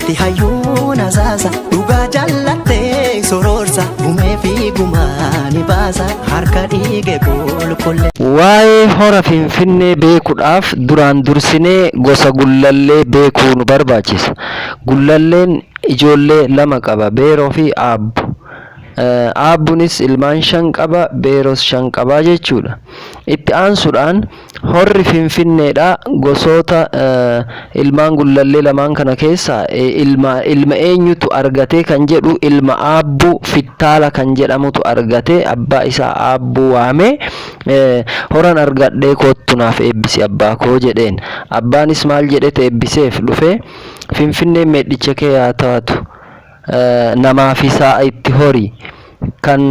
ati hayyuu nasaasa dhugaa jallattee sororsa gumee fi gumaani baasa harka dhiige qulqulle. Waa'ee hora Finfinnee beekuudhaaf duraan dursinee gosa gullallee beekuu nu barbaachisa. Gullalleen ijoollee lama qaba, Beeroo fi Aabbu. Aabbuunis ilmaan 5 qaba, Beeroos 5 qaba jechuudha. Itti aansuudhaan horri Finfinneedha. Gosoota ilmaan gullallee lamaan kana keessaa ilma eenyutu argate kan jedhu ilma Aabbuu Fittaala kan jedhamutu argate. Abbaa isaa Aabbuu waamee horan argadhee kottu naaf eebbisi abbaa koo jedheen. Abbaanis maal jedhete eebbiseef dhufe, Finfinnee meedhicha kee haa taatu, namaaf isaa itti hori, kan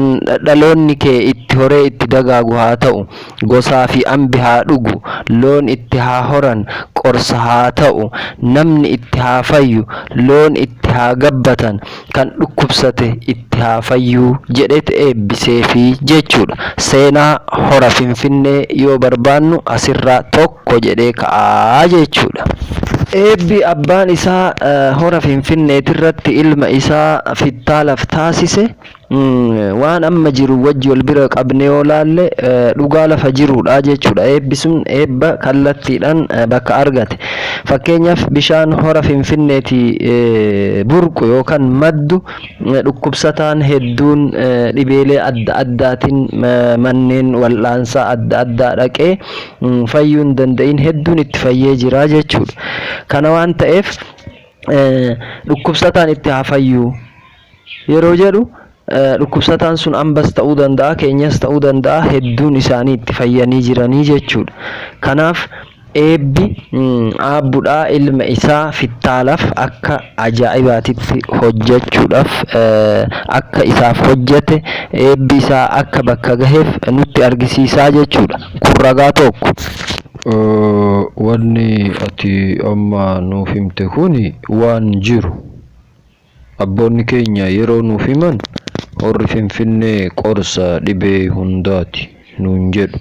dhaloonni kee itti horee itti dagaagu haa ta'u, gosaa fi ambi haa dhugu, loon itti haa horan, qorsa haa ta'u, namni itti haa fayyu, loon itti haa gabbatan, kan dhukkubsate itti haa fayyu jedhete eebbiseefi jechuudha. Seenaa hora Finfinnee yoo barbaannu asirraa tokko jedhee ka'aa jechuudha. Eebbi abbaan isaa hora Finfinneetirratti ilma isaa Fittaalaaf taasise waan amma jiru wajji wal bira qabnee yoo laalle dhugaa lafa jiruudha jechuudha. Eebbi sun eebba kallattiidhaan bakka argate. Fakkeenyaaf bishaan hora Finfinneetii burqu yookaan maddu dhukkubsataan hedduun dhibeelee adda addaatiin manneen wal'aansaa adda addaa dhaqee fayyuu hin danda'in hedduun itti fayyee jira jechuudha. Kana waan ta'eef dhukkubsataan itti haa fayyu yeroo jedhu dhukkubsataan sun ambas ta'uu danda'a, keenyas ta'uu danda'a, hedduun isaanii itti fayyanii jiranii jechuudha. Kanaaf eebbi Aabbuudhaa ilma isaa Fittaalaaf akka ajaa'ibaatitti hojjechuudhaaf akka isaaf hojjete eebbi isaa akka bakka gaheef nutti argisiisaa jechuudha. Kun ragaa tokko. Wanni ati amma nuuf himte kuni waan jiru. Abboonni keenya yeroo nuuf himan horri Finfinnee qorsa dhibee hundaati nuun jedhu.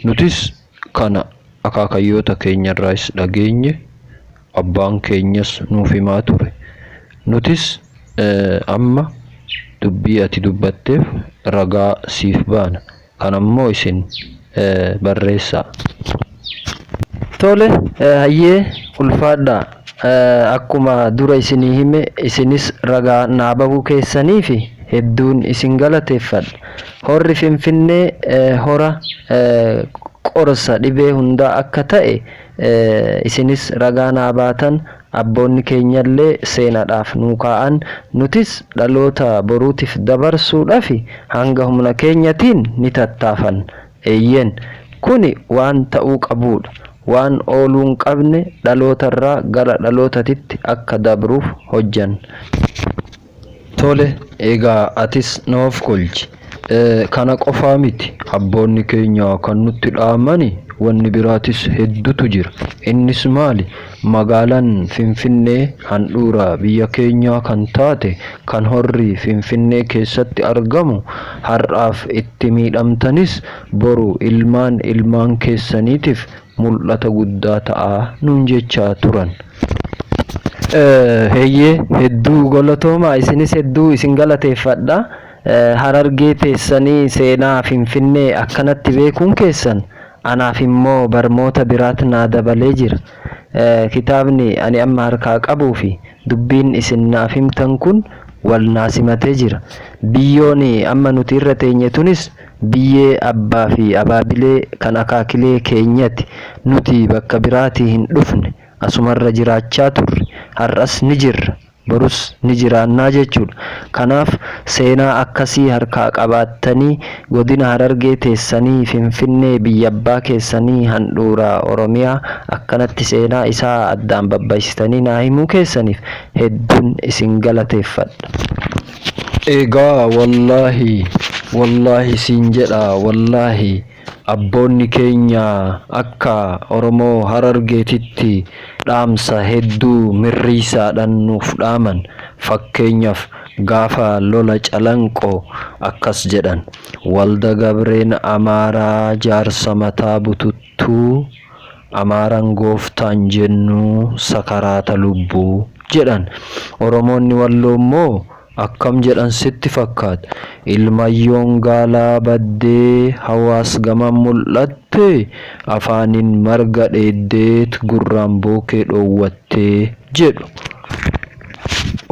Nutis kana akaakayyoota keenyarraas dhageenye, abbaan keenyas nuuf himaa ture. Nutis amma dubbii ati dubbatteef ragaa siif baana. Kanammoo isin barreessaa. Tole, hayyee ulfaadhaa. Akkuma dura isinii hime isinis ragaa naa bahuu keessaniifi hedduun isin galateeffadha. Horri Finfinnee hora qorsa dhibee hundaa akka ta'e isinis ragaa naa baatan, abboonni keenyallee seenaadhaaf nuu kaa'an, nutis dhaloota boruutiif dabarsuudhaaf hanga humna keenyatiin ni tattaafan. Eeyyeen kuni waan ta'uu qabuudha. Waan ooluu hin qabne dhalootarraa gara dhalootatitti akka dabruuf hojjan. Tole, egaa atis noof kolchi. Kana qofaa miti, abboonni keenya kan nutti dhaamani wanni biraatis hedduutu jira. Innis maali? Magaalaan Finfinnee handhuura biyya keenyaa kan taate, kan horri Finfinnee keessatti argamu, har'aaf itti miidhamtanis boru ilmaan keessaniitiif mul'ata guddaa ta'aa nuun jechaa turan. Heeyyee hedduu galatoomaa, isinis hedduu isin galateeffadha. Harargee teessanii seenaa Finfinnee akkanatti beekuun keessan anaaf immoo barmoota biraatti naa dabalee jira. Kitaabni ani amma harkaa qabuu fi dubbiin isin naaf himtan kun wal naa simatee jira. Biyyoon amma nuti irra teenye tunis biyyee abbaa fi abaabilee kan akaakilee keenyatti. Nuti bakka biraatii hin dhufne, asumarra jiraachaa turre, har'as ni jirra, borus ni jiraannaa jechuudha. Kanaaf seenaa akkasii harkaa qabaattanii godina Harargee teessanii Finfinnee biyya abbaa keessanii handhuura Oromiyaa akkanatti seenaa isaa addaan babbaasitanii naa himuu keessaniif hedduun isin galateeffadha. Egaa wallaahi siin jedha, wallaahi abboonni keenya akka Oromoo Harargeetitti dhaamsa hedduu mirriisaadhaan nuuf dhaaman. Fakkeenyaaf gaafa lola Calanqoo akkas jedhan: walda Gabreen Amaaraa jaarsa mataa bututtuu, Amaaraan gooftaan jennu sakaraata lubbuu jedhan. Oromoonni Walloo immoo akkam jedhan sitti fakkaata. Ilmayyoon gaalaa baddee hawaas gaman mul'atte afaaniin marga dheeddeet gurraan bookee dhoowwattee jedhu.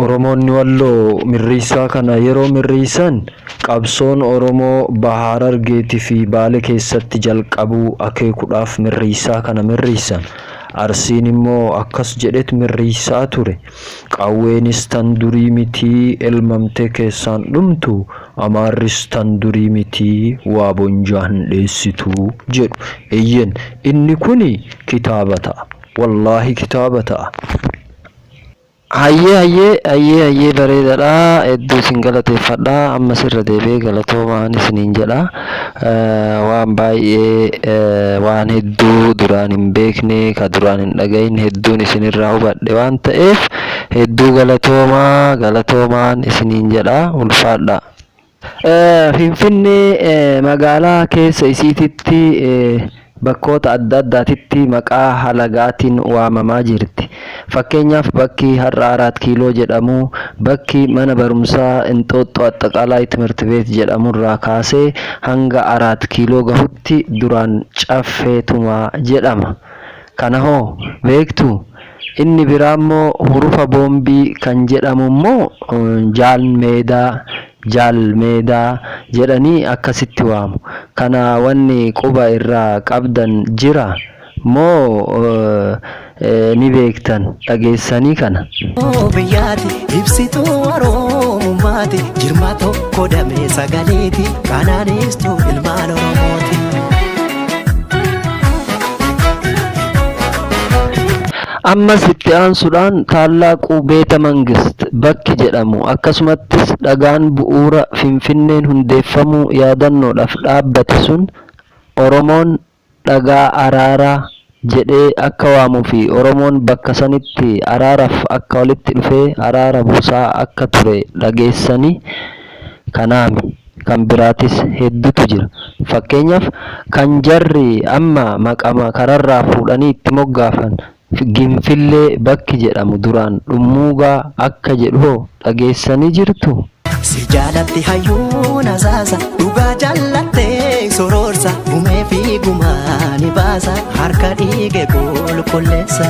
Oromoonni Walloo mirriisaa kana yeroo mirriisan qabsoon Oromoo Bahaa Harargeetii fi Baalee keessatti jalqabuu akeekuudhaaf mirriisaa kana mirriisan. Arsiin immoo akkas jedhet mirriisaa ture. Qawweenis tan durii mitii elmamtee keessaan dhumtu, Amaarris tan durii mitii waa bonjaa hin dheessitu jedhu. Eeyyen inni kuni kitaaba ta'a. Wallaahi kitaaba ta'a. Hayyee bareedaadha. Hedduu isin galateeffadha. Amma sirra deebi'ee galatoomaan isiniin jedha. Waan baay'ee waan hedduu duraan hin beekne ka duraan hin dhagahin hedduun isinirraa hubadhe waan ta'eef hedduu galatoomaan isiniin jedha. Ulfaadha. Finfinnee magaalaa keessa isiititti bakkoota adda addaatitti maqaa halagaatiin waamamaa jirti. Fakkeenyaaf bakki har'a 4 kiiloo jedhamu, bakki mana barumsaa Inxooxxoo Axxaqaalaa Timirti Beet jedhamurraa kaasee hanga 4 kiiloo gahutti duraan Caffeetumaa jedhama. Kana hoo beektu? Inni biraa immoo hurufa boombii kan jedhamu immoo Jaalmeedaa jedhanii akkasitti waamu. Kana wanni quba irraa qabdan jira moo ni beektan dhageessanii kana? Biyyaati ibsituu Oromummaati, jirma tokko damee sagaleeti, kanaanistuu ilmaan Oromooti. Ammas itti aansuudhaan Tallaaquu Beeta Mangist bakki jedhamu akkasumattis dhagaan bu'uura Finfinneen hundeeffamuu yaadannoodhaaf dhaabbate sun Oromoon dhagaa araaraa jedhee akka waamuu fi Oromoon bakka sanitti araaraaf akka walitti dhufee araara buusaa akka ture dhageessanii. Kanaami kan biraatis hedduutu jira. Fakkeenyaaf kan jarri amma maqama kararraa fuudhanii itti moggaafan Ginfillee bakki jedhamu duraan Dhummuugaa akka jedhu dhageessanii jirtu. Si jaalatti hayyuun asaasa, dhugaa jaallattee soroorsa, gumee fi gumaa ni baasa, harka dhiige qulqulleessa.